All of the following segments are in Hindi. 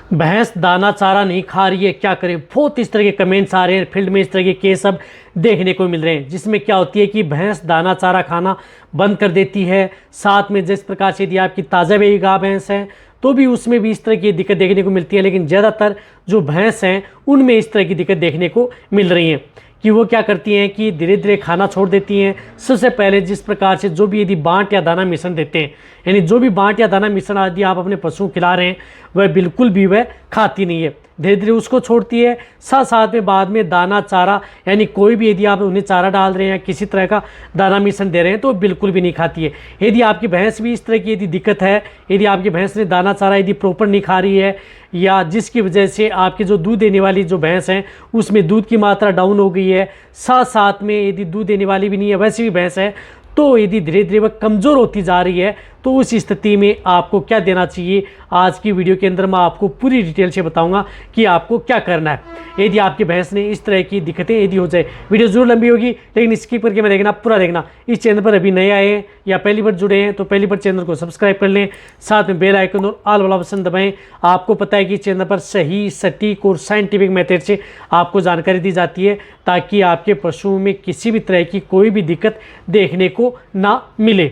भैंस दाना चारा नहीं खा रही है, क्या करें। बहुत इस तरह के कमेंट्स आ रहे हैं फील्ड में, इस तरह के केस सब देखने को मिल रहे हैं, जिसमें क्या होती है कि भैंस दाना चारा खाना बंद कर देती है। साथ में जिस प्रकार से यदि आपकी ताज़ा वेही गाय भैंस है तो भी उसमें भी इस तरह की दिक्कत देखने को मिलती है। लेकिन ज़्यादातर जो भैंस हैं उनमें इस तरह की दिक्कत देखने को मिल रही है कि वो क्या करती हैं कि धीरे धीरे खाना छोड़ देती हैं। सबसे पहले जिस प्रकार से जो भी यदि बांट या दाना मिश्रण देते हैं, यानी जो भी बांट या दाना मिश्रण आदि आप अपने पशुओं को खिला रहे हैं, वह बिल्कुल भी वह खाती नहीं है, धीरे धीरे उसको छोड़ती है। साथ साथ में बाद में दाना चारा, यानी कोई भी यदि आप उन्हें चारा डाल रहे हैं, किसी तरह का दाना मिश्रण दे रहे हैं, तो बिल्कुल भी नहीं खाती है। यदि आपकी भैंस भी इस तरह की यदि दिक्कत है, यदि आपकी भैंस ने दाना चारा यदि प्रॉपर नहीं खा रही है, या जिसकी वजह से आपकी जो दूध देने वाली जो भैंस हैं उसमें दूध की मात्रा डाउन हो गई है, साथ साथ में यदि दूध देने वाली भी नहीं है, वैसी भी भैंस है, तो यदि धीरे धीरे वह कमज़ोर होती जा रही है, तो उस स्थिति में आपको क्या देना चाहिए। आज की वीडियो के अंदर मैं आपको पूरी डिटेल से बताऊंगा कि आपको क्या करना है यदि आपकी भैंस ने इस तरह की दिक्कतें यदि हो जाए। वीडियो जरूर लंबी होगी, लेकिन स्किप करके मैं देखना, पूरा देखना। इस चैनल पर अभी नए आए हैं या पहली बार जुड़े हैं तो पहली बार चैनल को सब्सक्राइब कर लें, साथ में बेल आइकन और ऑल वाला बटन दबाएं। आपको पता है कि चैनल पर सही, सटीक और साइंटिफिक मेथड से आपको जानकारी दी जाती है, ताकि आपके पशुओं में किसी भी तरह की कोई भी दिक्कत देखने को ना मिले।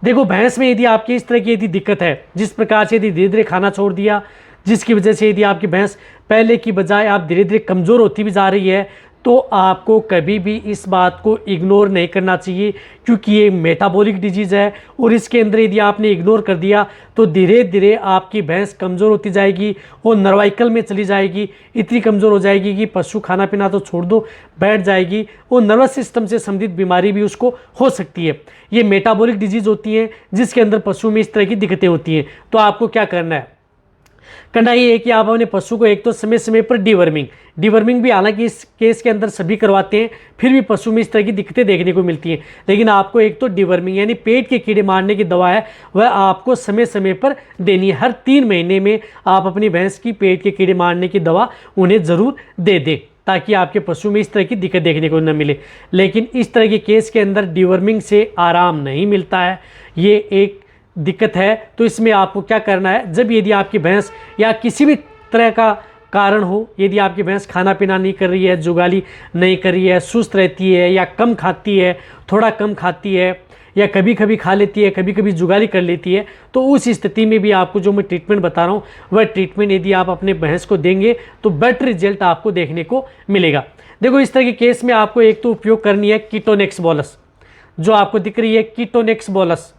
देखो, भैंस में यदि आपकी इस तरह की यदि दिक्कत है, जिस प्रकार से यदि धीरे धीरे खाना छोड़ दिया, जिसकी वजह से यदि आपकी भैंस पहले की बजाय आप धीरे धीरे कमज़ोर होती भी जा रही है, तो आपको कभी भी इस बात को इग्नोर नहीं करना चाहिए, क्योंकि ये मेटाबॉलिक डिजीज़ है और इसके अंदर यदि आपने इग्नोर कर दिया तो धीरे धीरे आपकी भैंस कमज़ोर होती जाएगी और नर्वाइकल में चली जाएगी। इतनी कमज़ोर हो जाएगी कि पशु खाना पीना तो छोड़ दो, बैठ जाएगी और नर्वस सिस्टम से संबंधित बीमारी भी उसको हो सकती है। ये मेटाबॉलिक डिजीज़ होती है जिसके अंदर पशु में इस तरह की दिक्कतें होती हैं। तो आपको क्या करना ये है कि आप अपने पशु को एक तो समय समय पर डिवर्मिंग भी, हालांकि इस केस के अंदर सभी करवाते हैं, फिर भी पशु में इस तरह की दिक्कतें देखने को मिलती हैं। लेकिन आपको एक तो डिवर्मिंग यानी पेट के कीड़े मारने की दवा है, वह आपको समय समय पर देनी है। हर 3 महीने में आप अपनी भैंस की पेट के कीड़े मारने की दवा उन्हें ज़रूर दे दें, ताकि आपके पशु में इस तरह की दिक्कत देखने को न मिले। लेकिन इस तरह के केस के अंदर डिवर्मिंग से आराम नहीं मिलता है, ये एक दिक्कत है। तो इसमें आपको क्या करना है, जब यदि आपकी भैंस या किसी भी तरह का कारण हो, यदि आपकी भैंस खाना पीना नहीं कर रही है, जुगाली नहीं कर रही है, सुस्त रहती है या कम खाती है, थोड़ा कम खाती है, या कभी कभी खा लेती है, कभी कभी जुगाली कर लेती है, तो उस स्थिति में भी आपको जो मैं ट्रीटमेंट बता रहा हूँ, वह ट्रीटमेंट यदि आप अपने भैंस को देंगे तो बेटर रिजल्ट आपको देखने को मिलेगा। देखो, इस तरह के केस में आपको एक तो उपयोग करनी है कीटोनेक्स बोलस, जो आपको दिख रही है कीटोनेक्स बोलस,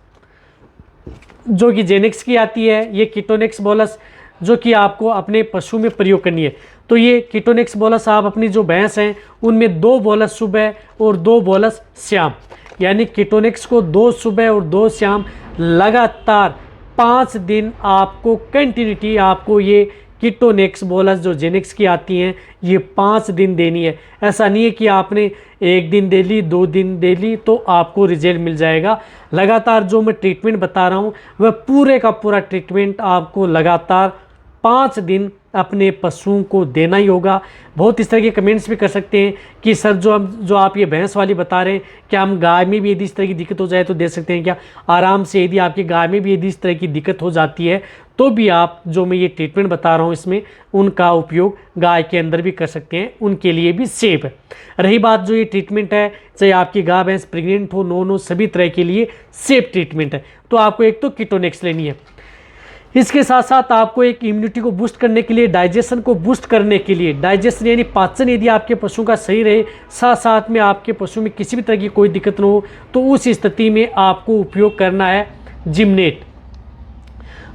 जो कि जेनेक्स की आती है। ये कीटोनेक्स बोलस जो कि आपको अपने पशु में प्रयोग करनी है। तो ये कीटोनेक्स बोलस आप अपनी जो भैंस हैं उनमें 2 बोलस सुबह और 2 बोलस शाम, यानी कीटोनेक्स को 2 सुबह और 2 शाम लगातार 5 दिन आपको कंटिन्यूटी आपको ये कीटोनेक्स बोलस जो जेनेक्स की आती हैं ये 5 दिन देनी है। ऐसा नहीं है कि आपने 1 दिन दे ली, 2 दिन दे ली तो आपको रिजल्ट मिल जाएगा। लगातार जो मैं ट्रीटमेंट बता रहा हूँ वह पूरे का पूरा ट्रीटमेंट आपको लगातार 5 दिन अपने पशुओं को देना ही होगा। बहुत इस तरह के कमेंट्स भी कर सकते हैं कि सर जो आप ये भैंस वाली बता रहे हैं, क्या हम गाय में भी यदि इस तरह की दिक्कत हो जाए तो दे सकते हैं क्या? आराम से, यदि आपकी गाय में भी यदि इस तरह की दिक्कत हो जाती है तो भी आप जो मैं ये ट्रीटमेंट बता रहा हूँ इसमें उनका उपयोग गाय के अंदर भी कर सकते हैं, उनके लिए भी सेफ है। रही बात जो ये ट्रीटमेंट है, चाहे आपकी गाय भैंस प्रेग्नेंट हो, नॉन हो, सभी तरह के लिए सेफ ट्रीटमेंट है। तो आपको एक तो कीटोनेक्स लेनी है, इसके साथ साथ आपको एक इम्यूनिटी को बूस्ट करने के लिए, डाइजेशन को बूस्ट करने के लिए, डाइजेशन यानी पाचन यदि आपके पशु का सही रहे, साथ साथ में आपके पशु में किसी भी तरह की कोई दिक्कत न हो, तो उस स्थिति में आपको उपयोग करना है जिमनेट,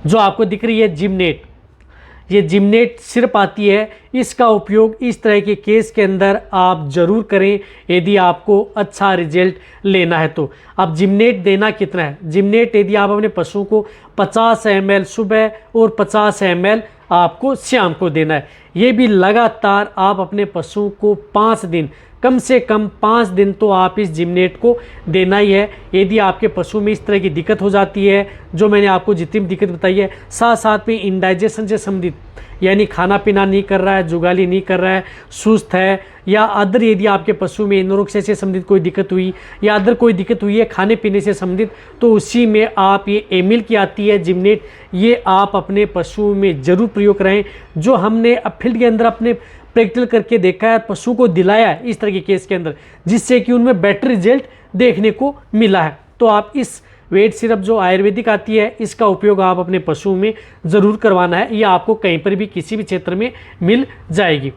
जो आपको दिख रही है जिमनेट। ये जिमनेट सिर्फ आती है, इसका उपयोग इस तरह के केस के अंदर आप ज़रूर करें यदि आपको अच्छा रिजल्ट लेना है तो। अब जिमनेट देना कितना है? जिमनेट यदि आप अपने पशु को 50 ml सुबह और 50 ml आपको शाम को देना है। ये भी लगातार आप अपने पशु को 5 दिन, कम से कम 5 दिन तो आप इस जिमनेट को देना ही है। यदि आपके पशु में इस तरह की दिक्कत हो जाती है, जो मैंने आपको जितनी भी दिक्कत बताई है, साथ साथ में इंडाइजेशन से संबंधित, यानी खाना पीना नहीं कर रहा है, जुगाली नहीं कर रहा है, सुस्त है, या अदर यदि आपके पशु में इनोरेक्सिया से संबंधित कोई दिक्कत हुई या अदर कोई दिक्कत हुई है खाने पीने से संबंधित, तो उसी में आप ये एमिल की आती है जिमनेट, ये आप अपने पशु में ज़रूर प्रयोग करें। जो हमने अब फील्ड के अंदर अपने प्रैक्टिकल करके देखा है, पशु को दिलाया है इस तरह के केस के अंदर, जिससे कि उनमें बेटर रिजल्ट देखने को मिला है। तो आप इस वेट सिरप जो आयुर्वेदिक आती है, इसका उपयोग आप अपने पशु में ज़रूर करवाना है। ये आपको कहीं पर भी किसी भी क्षेत्र में मिल जाएगी।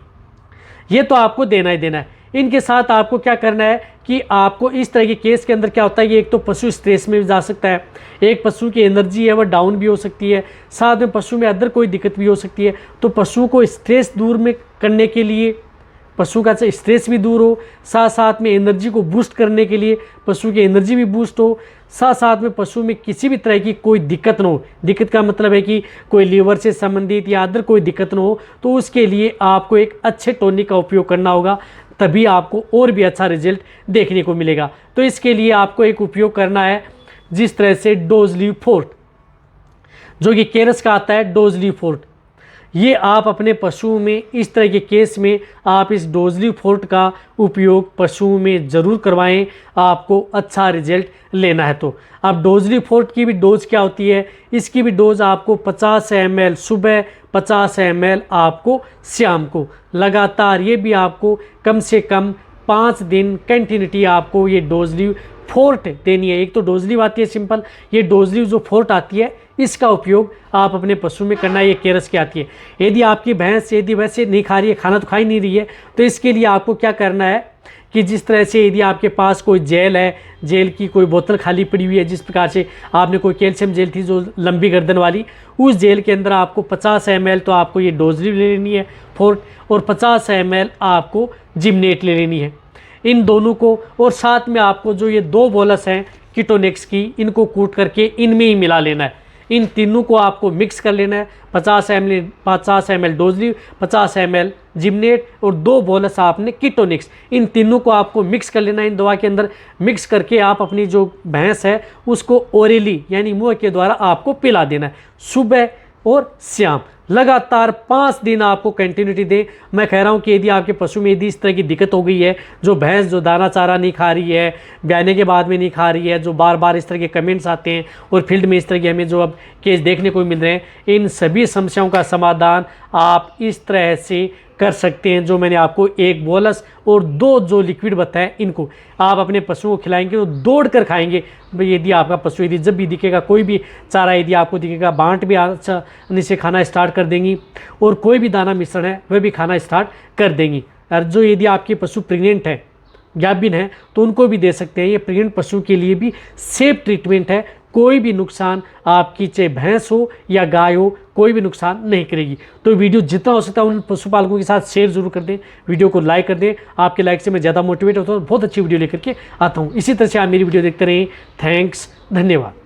ये तो आपको देना ही देना है। इनके साथ आपको क्या करना है कि आपको इस तरह के केस के अंदर क्या होता है कि एक तो पशु स्ट्रेस में भी जा सकता है, एक पशु की एनर्जी है वह डाउन भी हो सकती है, साथ में पशु में अदर कोई दिक्कत भी हो सकती है। तो पशु को स्ट्रेस दूर में करने के लिए, पशु का स्ट्रेस भी दूर हो, साथ साथ में एनर्जी को बूस्ट करने के लिए पशु की एनर्जी भी बूस्ट हो, साथ साथ में पशु में किसी भी तरह की कोई दिक्कत न हो। दिक्कत का मतलब है कि कोई लीवर से संबंधित या अदर कोई दिक्कत न हो, तो उसके लिए आपको एक अच्छे टॉनिक का उपयोग करना होगा, तभी आपको और भी अच्छा रिजल्ट देखने को मिलेगा। तो इसके लिए आपको एक उपयोग करना है जिस तरह से डोज़ली फोर्ट, जो कि केरस का आता है डोज़ली फोर्ट, ये आप अपने पशु में इस तरह के केस में आप इस डोज़ली फोर्ट का उपयोग पशु में ज़रूर करवाएं, आपको अच्छा रिजल्ट लेना है। तो अब डोज़ली फोर्ट की भी डोज क्या होती है, इसकी भी डोज आपको 50 ml सुबह, 50 ml आपको शाम को, लगातार ये भी आपको कम से कम 5 दिन कंटिन्यूटी आपको ये डोज़ली फोर्ट देनी है। एक तो डोज़ली आती है सिंपल, ये डोज़ली जो फोर्ट आती है इसका उपयोग आप अपने पशु में करना है। ये केरस की आती है। यदि आपकी भैंस यदि वैसे नहीं खा रही है, खाना तो खा ही नहीं रही है, तो इसके लिए आपको क्या करना है कि जिस तरह से यदि आपके पास कोई जेल है, जेल की कोई बोतल खाली पड़ी हुई है, जिस प्रकार से आपने कोई कैल्शियम जेल थी जो लंबी गर्दन वाली, उस जेल के अंदर आपको 50 ml तो आपको ये डोज़ली ले लेनी है फोर्ट, और 50 ml आपको जिमनेट ले लेनी है, इन दोनों को। और साथ में आपको जो ये 2 बोलस हैं कीटोनेक्स की, इनको कूट करके इनमें ही मिला लेना है। इन तीनों को आपको मिक्स कर लेना है, 50 ml डोज़ली, 50 ml जिमनेट और 2 बोलस आपने कीटोनिक्स, इन तीनों को आपको मिक्स कर लेना है इन दवा के अंदर। मिक्स करके आप अपनी जो भैंस है उसको ओरली यानी मुंह के द्वारा आपको पिला देना है, सुबह और शाम। लगातार 5 दिन आपको कंटिन्यूटी दें। मैं कह रहा हूँ कि यदि आपके पशु में यदि इस तरह की दिक्कत हो गई है, जो भैंस जो दाना चारा नहीं खा रही है, ब्याने के बाद में नहीं खा रही है, जो बार बार इस तरह के कमेंट्स आते हैं और फील्ड में इस तरह के हमें जो अब केस देखने को मिल रहे हैं, इन सभी समस्याओं का समाधान आप इस तरह से कर सकते हैं। जो मैंने आपको 1 बोलस और 2 जो लिक्विड बताए, इनको आप अपने पशुओं को खिलाएंगे तो दौड़ कर खाएंगे। यदि आपका पशु यदि जब भी दिखेगा, कोई भी चारा यदि आपको दिखेगा, बांट भी अच्छा नीचे खाना स्टार्ट कर देंगी, और कोई भी दाना मिश्रण है वह भी खाना स्टार्ट कर देंगी। और जो यदि आपके पशु प्रेग्नेंट है, गाभिन है, तो उनको भी दे सकते हैं। ये प्रेग्नेंट पशु के लिए भी सेफ ट्रीटमेंट है, कोई भी नुकसान आपकी चाहे भैंस हो या गाय हो, कोई भी नुकसान नहीं करेगी। तो वीडियो जितना हो सकता है उन पशुपालकों के साथ शेयर जरूर कर दें, वीडियो को लाइक कर दें। आपके लाइक से मैं ज़्यादा मोटिवेट होता हूँ, बहुत अच्छी वीडियो लेकर के आता हूँ। इसी तरह से आप मेरी वीडियो देखते रहें। थैंक्स, धन्यवाद।